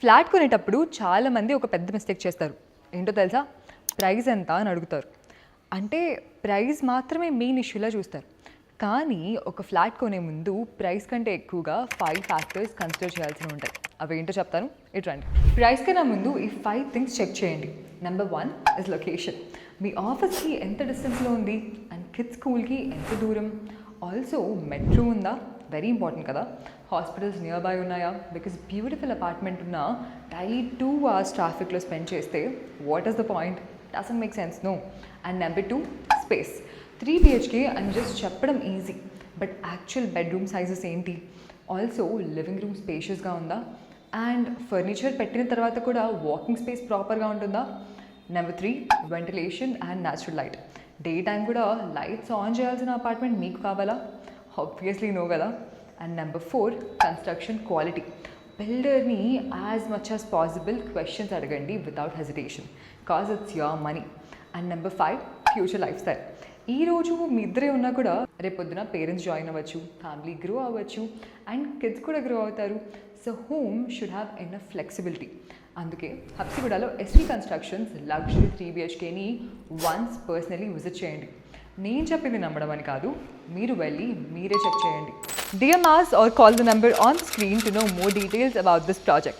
Flat కొనేటప్పుడు చాలామంది ఒక పెద్ద మిస్టేక్ చేస్తారు. ఏంటో తెలుసా? ప్రైస్ ఎంత అని అడుగుతారు. అంటే ప్రైస్ మాత్రమే మెయిన్ ఇష్యూలా చూస్తారు. కానీ ఒక ఫ్లాట్ కొనే ముందు ప్రైస్ కంటే ఎక్కువగా 5 ఫ్యాక్టర్స్ కన్సిడర్ చేయాల్సి ఉంటాయి. అవి ఏంటో చెప్తాను, ఇటు రండి. ప్రైస్ కన్నా ముందు ఈ 5 థింగ్స్ చెక్ చేయండి. Number 1 is location. మీ ఆఫీస్కి ఎంత డిస్టెన్స్లో ఉంది అండ్ కిడ్స్ స్కూల్కి ఎంత దూరం. ఆల్సో మెట్రో ఉందా, వెరీ ఇంపార్టెంట్ కదా. హాస్పిటల్స్ నియర్ బై ఉన్నాయా, బికాస్ బ్యూటిఫుల్ అపార్ట్మెంట్ ఉన్న డైలీ 2 hours ట్రాఫిక్లో స్పెండ్ చేస్తే what is the point? Doesn't make sense, no. And number 2 space. 3 BHK అని జస్ట్ చెప్పడం easy, but actual bedroom sizes ఏంటి? Also living room స్పేషియస్గా ఉందా, అండ్ ఫర్నిచర్ పెట్టిన తర్వాత కూడా వాకింగ్ స్పేస్ ప్రాపర్గా ఉంటుందా. Number 3 ventilation and natural light. Day time కూడా లైట్స్ ఆన్ చేయాల్సిన అపార్ట్మెంట్ మీకు కావాలా? ఆబ్వియస్లీ నో కదా. And number 4 construction quality. బిల్డర్ని as much as possible questions అడగండి without hesitation, cause it's your money. And number 5 future lifestyle. ఈరోజు మీ ఇద్దరే ఉన్నా కూడా రేపొద్దున పేరెంట్స్ జాయిన్ అవ్వచ్చు, ఫ్యామిలీ గ్రో అవ్వచ్చు, అండ్ కిడ్స్ కూడా గ్రో అవుతారు. So home should have enough flexibility. అందుకే హబ్సిగూడలో ఎస్వి కన్స్ట్రక్షన్స్ లగ్జరీ 3 BHKని వన్స్ పర్సనలీ విజిట్ చేయండి. నేను చెప్పింది నమ్మడం అని కాదు, మీరు వెళ్ళి మీరే చెక్ చేయండి. DM us or call the number on screen to know more details about this project.